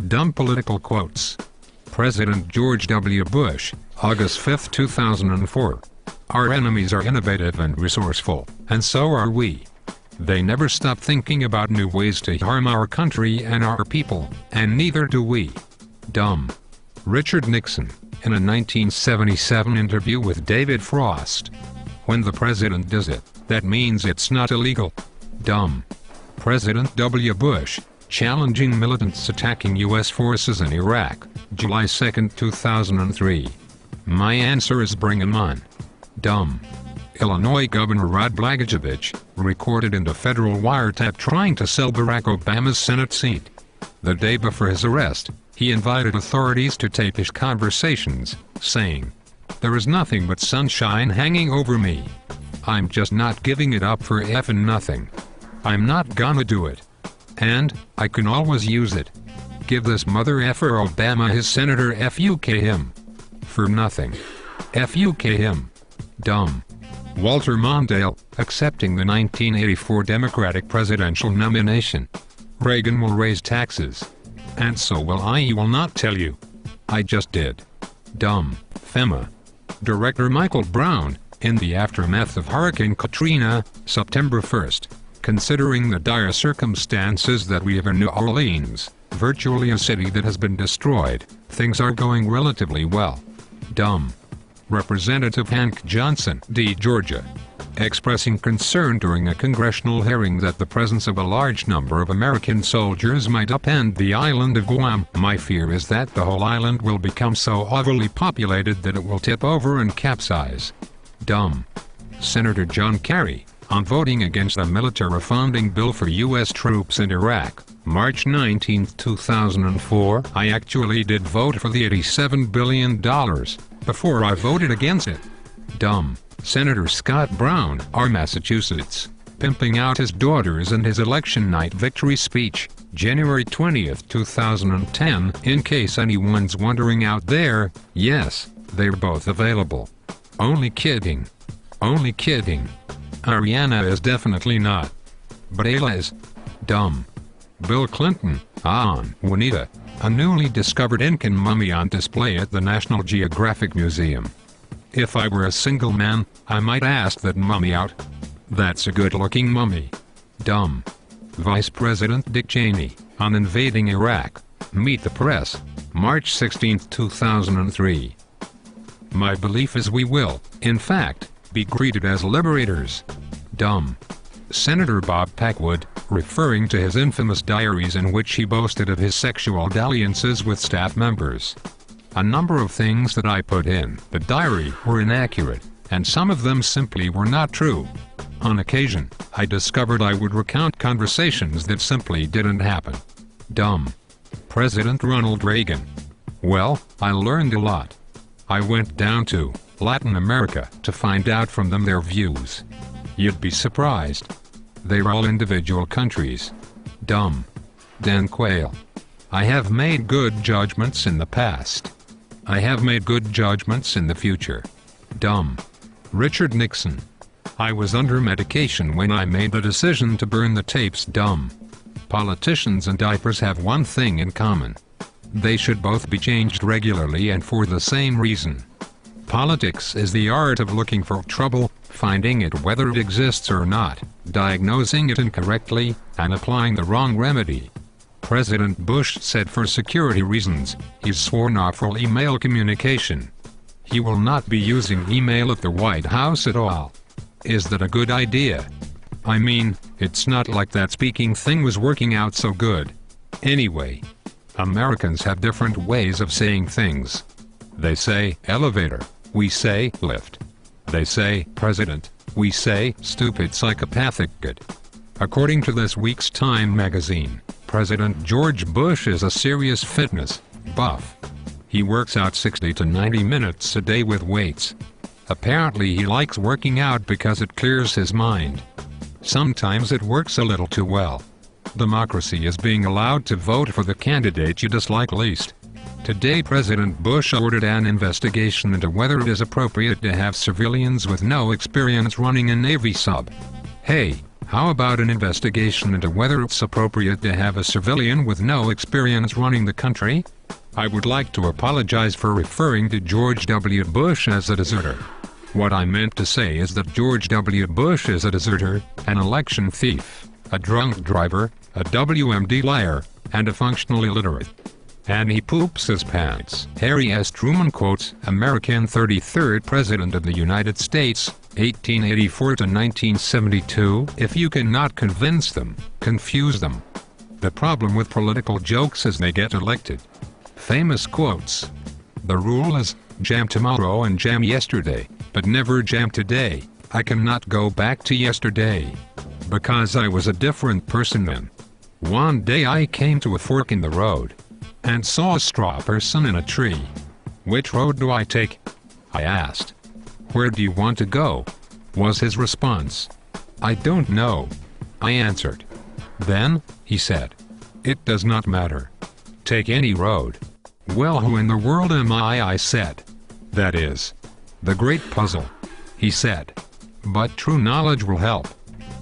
Dumb political quotes. President George W. Bush, August 5, 2004. Our enemies are innovative and resourceful, and so are we. They never stop thinking about new ways to harm our country and our people, and neither do we. Dumb. Richard Nixon, in a 1977 interview with David Frost. When the president does it, that means it's not illegal. Dumb. President W. Bush, challenging militants attacking U.S. forces in Iraq, July 2, 2003. My answer is bring 'em on. Dumb. Illinois Governor Rod Blagojevich, recorded into federal wiretap trying to sell Barack Obama's Senate seat. The day before his arrest, he invited authorities to tape his conversations, saying, "There is nothing but sunshine hanging over me. I'm just not giving it up for effing nothing. I'm not gonna do it. And, I can always use it. Give this mother effer Obama his senator FUK him. For nothing. FUK him." Dumb. Walter Mondale, accepting the 1984 Democratic presidential nomination. Reagan will raise taxes. And so will I. He will not tell you. I just did. Dumb. FEMA. Director Michael Brown, in the aftermath of Hurricane Katrina, September 1st. Considering the dire circumstances that we have in New Orleans, virtually a city that has been destroyed, things are going relatively well. Dumb. Representative Hank Johnson, D. Georgia, expressing concern during a congressional hearing that the presence of a large number of American soldiers might upend the island of Guam. My fear is that the whole island will become so overly populated that it will tip over and capsize. Dumb. Senator John Kerry, on voting against the military funding bill for U.S. troops in Iraq, March 19, 2004. I actually did vote for the $87 billion, before I voted against it. Dumb. Senator Scott Brown, R. Massachusetts, pimping out his daughters in his election night victory speech, January 20, 2010. In case anyone's wondering out there, yes, they're both available. Only kidding. Only kidding. Ariana is definitely not. But Ayla is. Dumb. Bill Clinton, on Juanita, a newly discovered Incan mummy on display at the National Geographic Museum. If I were a single man, I might ask that mummy out. That's a good-looking mummy. Dumb. Vice President Dick Cheney, on invading Iraq, Meet the Press, March 16, 2003. My belief is we will, in fact, be greeted as liberators. Dumb. Senator Bob Packwood, referring to his infamous diaries in which he boasted of his sexual dalliances with staff members. A number of things that I put in the diary were inaccurate, and some of them simply were not true. On occasion, I discovered I would recount conversations that simply didn't happen. Dumb. President Ronald Reagan. Well, I learned a lot. I went down to Latin America to find out from them their views. You'd be surprised. They're all individual countries. Dumb. Dan Quayle. I have made good judgments in the past. I have made good judgments in the future. Dumb. Richard Nixon. I was under medication when I made the decision to burn the tapes. Dumb. Politicians and diapers have one thing in common. They should both be changed regularly and for the same reason. Politics is the art of looking for trouble, finding it whether it exists or not, diagnosing it incorrectly, and applying the wrong remedy. President Bush said for security reasons, he's sworn off all email communication. He will not be using email at the White House at all. Is that a good idea? I mean, it's not like that speaking thing was working out so good. Anyway, Americans have different ways of saying things. They say elevator, we say lift. They say president, we say stupid psychopathic good. According to this week's Time magazine, President George Bush is a serious fitness buff. He works out 60 to 90 minutes a day with weights. Apparently he likes working out because it clears his mind. Sometimes it works a little too well. Democracy is being allowed to vote for the candidate you dislike least. Today President Bush ordered an investigation into whether it is appropriate to have civilians with no experience running a Navy sub. Hey, How about an investigation into whether it's appropriate to have a civilian with no experience running the country? I would like to apologize for referring to George W. Bush as a deserter. What I meant to say is that George W. Bush is a deserter, an election thief, a drunk driver, a WMD liar, and a functional illiterate. And he poops his pants. Harry S. Truman quotes American 33rd President of the United States, 1884 to 1972. If you cannot convince them, confuse them. The problem with political jokes is they get elected. Famous quotes. The rule is, jam tomorrow and jam yesterday, but never jam today. I cannot go back to yesterday. Because I was a different person then. One day I came to a fork in the road and saw a straw person in a tree. Which road do I take? I asked. Where do you want to go? Was his response. I don't know. I answered. Then, he said. It does not matter. Take any road. Well, who in the world am I said. That is the great puzzle. He said. But true knowledge will help.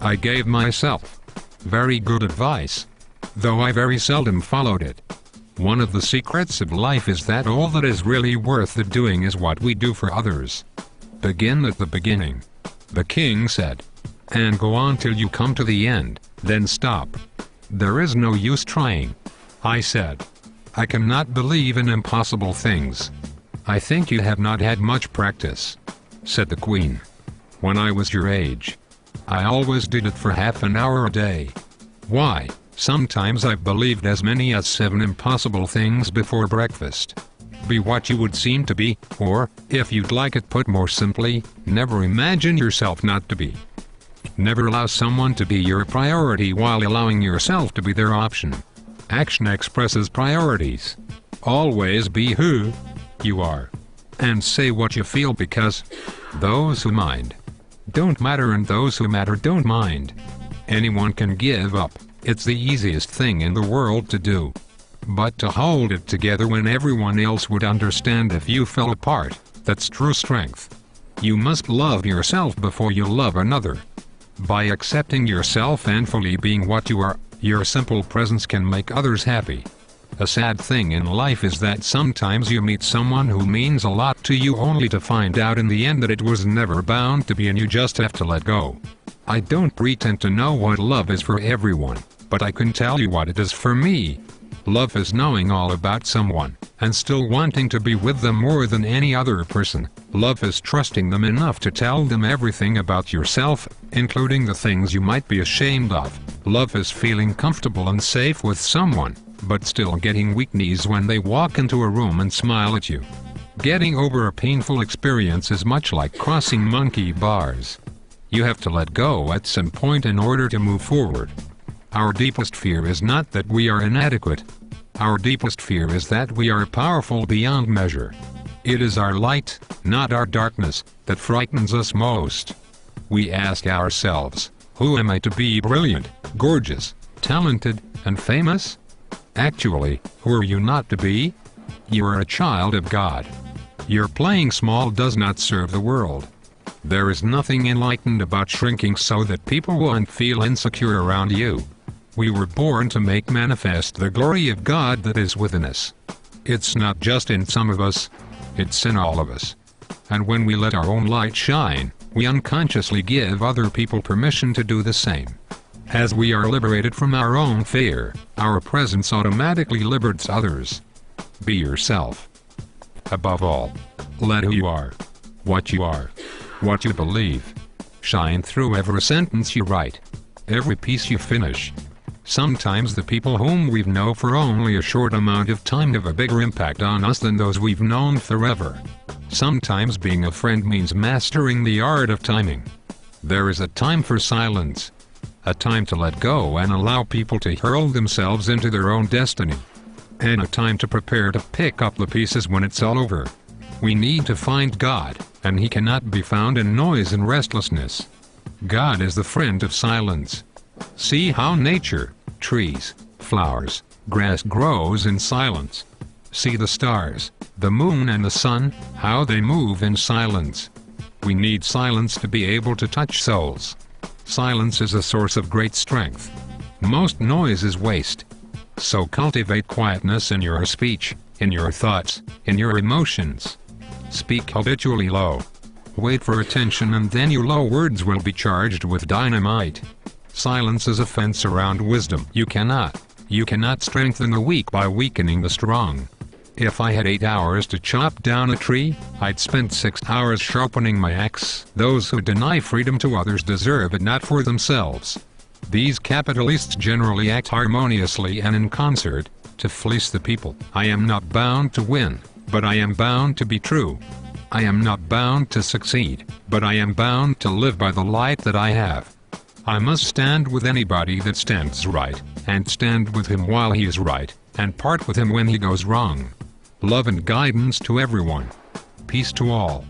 I gave myself very good advice, though I very seldom followed it. One of the secrets of life is that all that is really worth the doing is what we do for others. Begin at the beginning, the king said, and go on till you come to the end, then stop. There is no use trying. I said. I cannot believe in impossible things. I think you have not had much practice, said the Queen. When I was your age, I always did it for half an hour a day. Why? Sometimes I've believed as many as 7 impossible things before breakfast. Be what you would seem to be, or, if you'd like it put more simply, never imagine yourself not to be. Never allow someone to be your priority while allowing yourself to be their option. Action expresses priorities. Always be who you are. And say what you feel, because those who mind don't matter and those who matter don't mind. Anyone can give up. It's the easiest thing in the world to do. But to hold it together when everyone else would understand if you fell apart, that's true strength. You must love yourself before you love another. By accepting yourself and fully being what you are, your simple presence can make others happy. A sad thing in life is that sometimes you meet someone who means a lot to you only to find out in the end that it was never bound to be, and you just have to let go. I don't pretend to know what love is for everyone, but I can tell you what it is for me. Love is knowing all about someone, and still wanting to be with them more than any other person. Love is trusting them enough to tell them everything about yourself, including the things you might be ashamed of. Love is feeling comfortable and safe with someone, but still getting weak knees when they walk into a room and smile at you. Getting over a painful experience is much like crossing monkey bars. You have to let go at some point in order to move forward. Our deepest fear is not that we are inadequate. Our deepest fear is that we are powerful beyond measure. It is our light, not our darkness, that frightens us most. We ask ourselves, who am I to be brilliant, gorgeous, talented, and famous? Actually, who are you not to be? You are a child of God. Your playing small does not serve the world. There is nothing enlightened about shrinking so that people won't feel insecure around you. We were born to make manifest the glory of God that is within us. It's not just in some of us, it's in all of us. And when we let our own light shine, we unconsciously give other people permission to do the same. As we are liberated from our own fear, our presence automatically liberates others. Be yourself. Above all, let who you are, what you believe, shine through every sentence you write, every piece you finish. Sometimes the people whom we've known for only a short amount of time have a bigger impact on us than those we've known forever. Sometimes being a friend means mastering the art of timing. There is a time for silence, a time to let go and allow people to hurl themselves into their own destiny, and a time to prepare to pick up the pieces when it's all over. We need to find God, and He cannot be found in noise and restlessness. God is the friend of silence. See how nature, trees, flowers, grass grows in silence. See the stars, the moon and the sun, how they move in silence. We need silence to be able to touch souls. Silence is a source of great strength. Most noise is waste. So cultivate quietness in your speech, in your thoughts, in your emotions. Speak habitually low. Wait for attention, and then your low words will be charged with dynamite. Silence is a fence around wisdom. You cannot strengthen the weak by weakening the strong. If I had 8 hours to chop down a tree, I'd spend 6 hours sharpening my axe. Those who deny freedom to others deserve it not for themselves. These capitalists generally act harmoniously and in concert, to fleece the people. I am not bound to win, but I am bound to be true. I am not bound to succeed, but I am bound to live by the light that I have. I must stand with anybody that stands right, and stand with him while he is right, and part with him when he goes wrong. Love and guidance to everyone. Peace to all.